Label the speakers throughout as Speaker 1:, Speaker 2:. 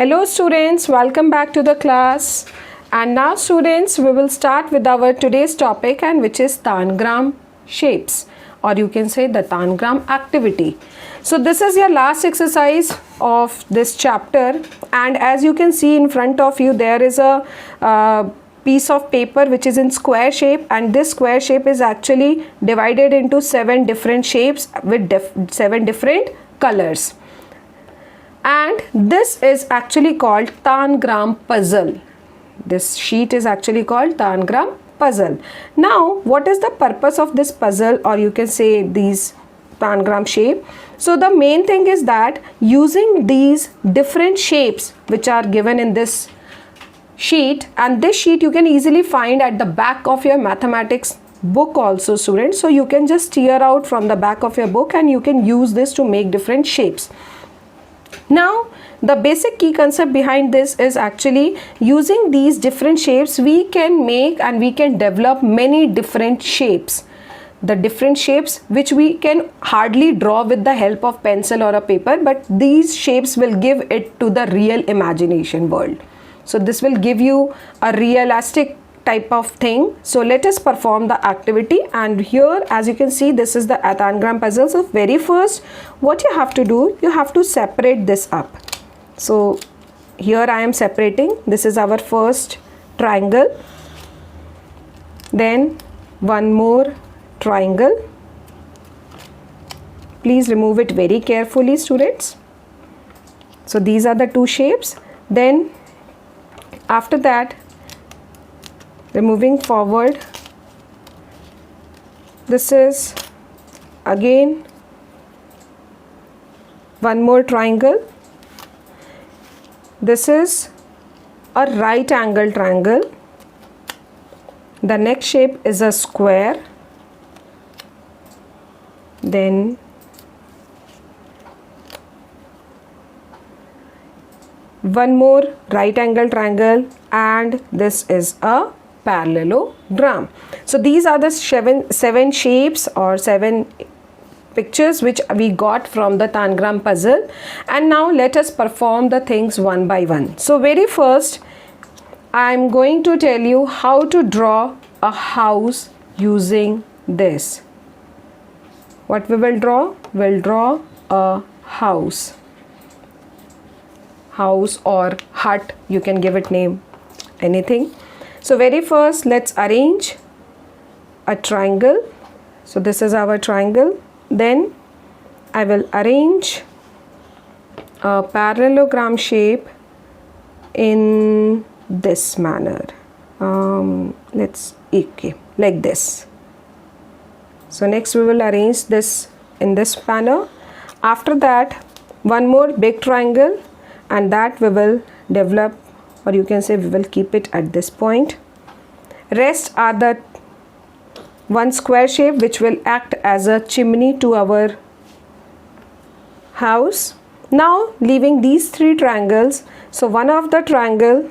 Speaker 1: Hello students, welcome back to the class. And now students, we will start with our today's topic, and which is Tangram shapes, or you can say the Tangram activity. So this is your last exercise of this chapter, and as you can see in front of you, there is a piece of paper which is in square shape, and this square shape is actually divided into 7 different shapes with 7 different colors. And this is actually called Tangram puzzle. This sheet is actually called Tangram puzzle. Now, what is the purpose of this puzzle, or you can say these Tangram shape? So the main thing is that using these different shapes which are given in this sheet, and this sheet you can easily find at the back of your mathematics book also, students. So you can just tear out from the back of your book and you can use this to make different shapes. Now, the basic key concept behind this is actually using these different shapes, we can make and we can develop many different shapes. The different shapes which we can hardly draw with the help of pencil or a paper, but these shapes will give it to the real imagination world. So this will give you a realistic type of thing. So let us perform the activity, and here as you can see, this is the Tangram puzzle. So very first what you have to do, you have to separate this up. So here I am separating. This is our first triangle, then one more triangle. Please remove it very carefully, students. So these are the two shapes. Then after that, removing forward, this is again one more triangle. This is a right angle triangle. The next shape is a square. Then one more right angle triangle, and this is a parallelogram. So these are the seven shapes or 7 pictures which we got from the Tangram puzzle. And now let us perform the things one by one. So very first I am going to tell you how to draw a house using this. What we will draw? We'll draw a house or hut, you can give it name, anything. So very first let's arrange a triangle. So this is our triangle. Then I will arrange a parallelogram shape in this manner. Okay, like this. So next we will arrange this in this manner. After that, one more big triangle, and that we will develop, or you can say we will keep it at this point. Rest are the one square shape which will act as a chimney to our house. Now leaving these 3 triangles, so one of the triangle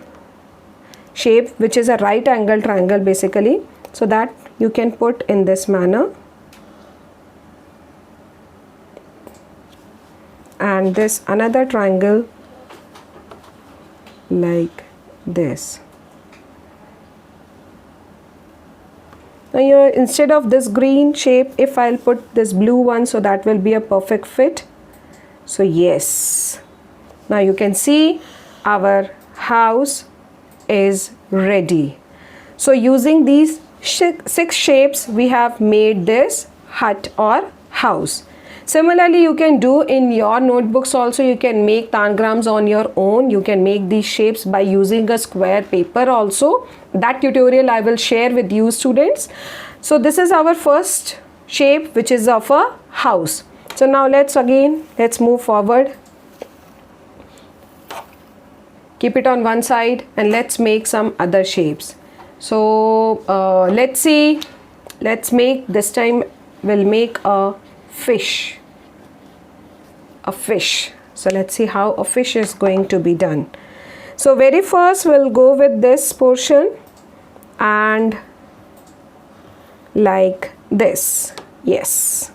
Speaker 1: shape which is a right angle triangle basically, so that you can put in this manner, and this another triangle like this. Now here, instead of this green shape, if I'll put this blue one, so that will be a perfect fit. So yes, now you can see our house is ready. So using these 6 shapes, we have made this hut or house. Similarly, you can do in your notebooks also. You can make tangrams on your own. You can make these shapes by using a square paper also. That tutorial I will share with you, students. So this is our first shape which is of a house. So now let's move forward. Keep it on one side and let's make some other shapes. So let's see. Let's make, this time we'll make a fish. So let's see how a fish is going to be done. So very first we'll go with this portion and like this. Yes.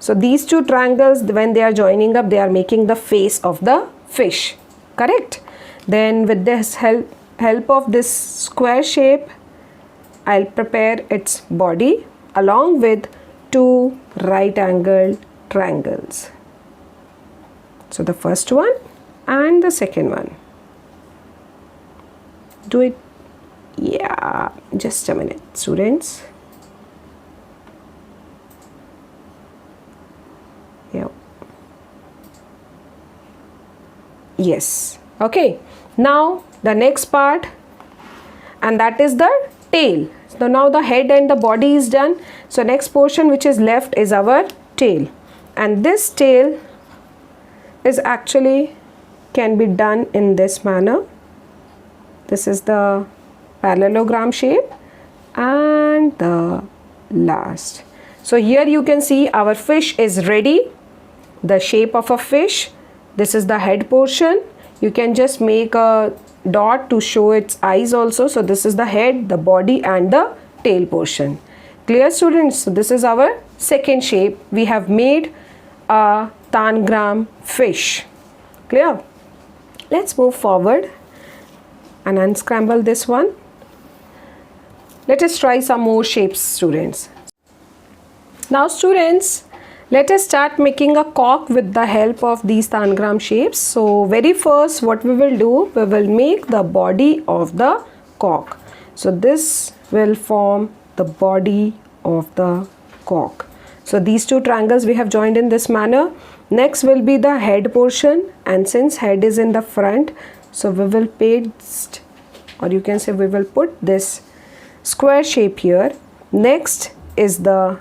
Speaker 1: So these 2 triangles, when they are joining up, they are making the face of the fish. correct? Then with this help of this square shape, I'll prepare its body along with two right angled triangles. So the first one and the second one. Do it. Yeah, just a minute, students. Yep. Yes. Okay. Now the next part, and that is the tail. So now the head and the body is done. So next portion which is left is our tail, and this tail is actually can be done in this manner. This is the parallelogram shape and the last. So here you can see our fish is ready, the shape of a fish. This is the head portion. You can just make a dot to show its eyes also. So this is the head, the body and the tail portion. Clear, students? So this is our second shape. We have made a Tangram fish. Clear? Let's move forward and unscramble this one. Let us try some more shapes, students. Now students, let us start making a cork with the help of these Tangram shapes. So very first what we will do, we will make the body of the cork. So this will form the body of the cork. So these two triangles we have joined in this manner. Next will be the head portion, and since head is in the front, so we will paste, or you can say we will put this square shape here. Next is the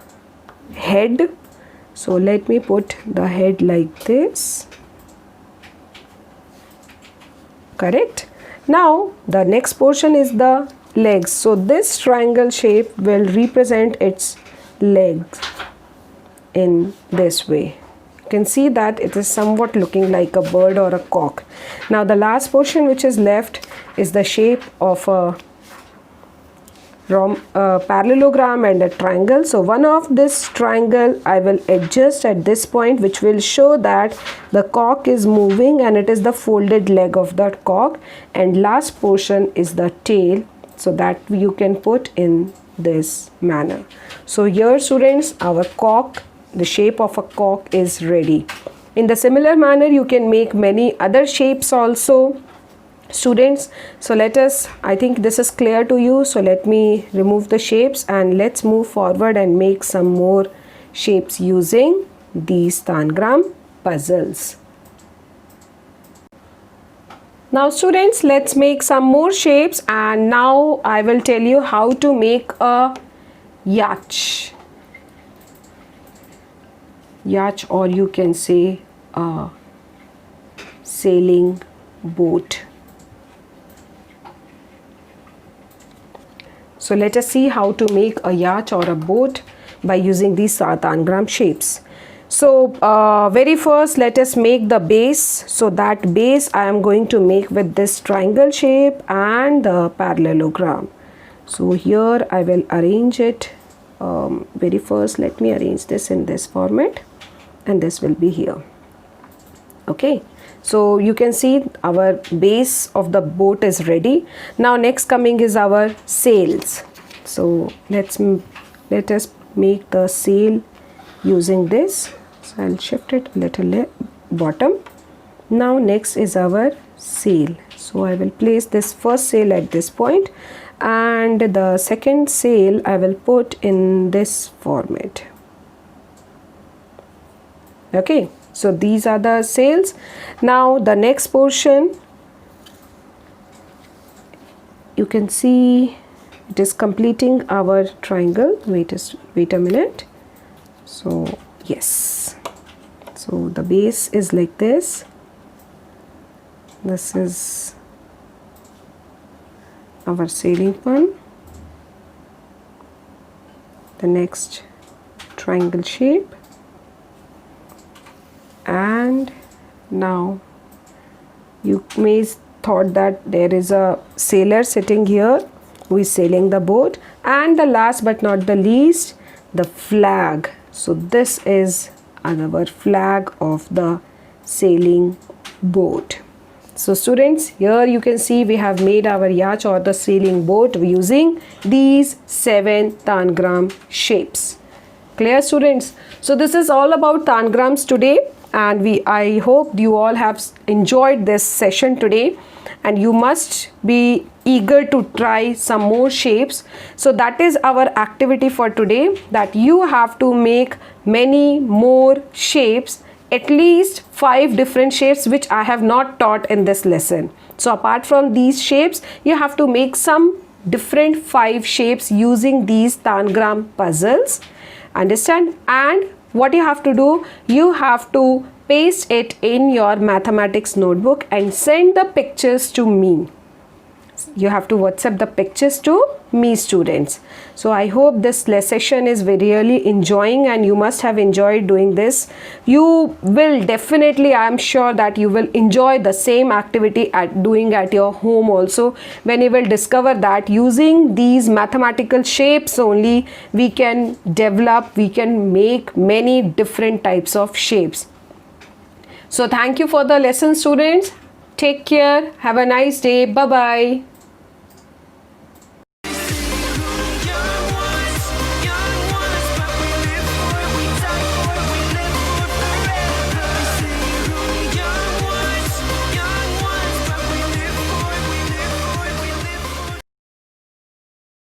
Speaker 1: head. So let me put the head like this. Correct? Now the next portion is the legs. So this triangle shape will represent its legs in this way. You can see that it is somewhat looking like a bird or a cock. Now the last portion which is left is the shape of a parallelogram and a triangle. So one of this triangle I will adjust at this point, which will show that the cock is moving and it is the folded leg of that cock, and last portion is the tail, so that you can put in this manner. So here students, our cock, the shape of a cock is ready. In the similar manner you can make many other shapes also, students. So let us, I think this is clear to you, so let me remove the shapes and let's move forward and make some more shapes using these Tangram puzzles. Now students, let's make some more shapes, and now I will tell you how to make a yacht, or you can say a sailing boat. So let us see how to make a yacht or a boat by using these Tangram shapes. So very first let us make the base. So that base I am going to make with this triangle shape and the parallelogram. So here I will arrange it. Very first let me arrange this in this format, and this will be here. Okay, so you can see our base of the boat is ready. Now next coming is our sails. So let us make the sail using this. So I'll shift it a little bottom. Now next is our sail. So I will place this first sail at this point, and the second sail I will put in this format. Okay, so these are the sails. Now the next portion, you can see it is completing our triangle. Wait a minute. So yes, so the base is like this. This is our sailing one. The next triangle shape, and now you may thought that there is a sailor sitting here who is sailing the boat, and the last but not the least, the flag. So this is our flag of the sailing boat. So students, here you can see we have made our yacht or the sailing boat using these 7 tangram shapes. Clear students? So this is all about tangrams today, and I hope you all have enjoyed this session today, and you must be eager to try some more shapes. So that is our activity for today, that you have to make many more shapes, at least 5 different shapes which I have not taught in this lesson. So apart from these shapes, you have to make some different 5 shapes using these tangram puzzles. Understand? And what you have to do, you have to paste it in your mathematics notebook and send the pictures to me. You have to WhatsApp the pictures to me, students. So I hope this session is really enjoying, and you must have enjoyed doing this. You will definitely, I am sure that you will enjoy the same activity doing at your home also, when you will discover that using these mathematical shapes only we can make many different types of shapes. So thank you for the lesson, students. Take care. Have a nice day. Bye bye.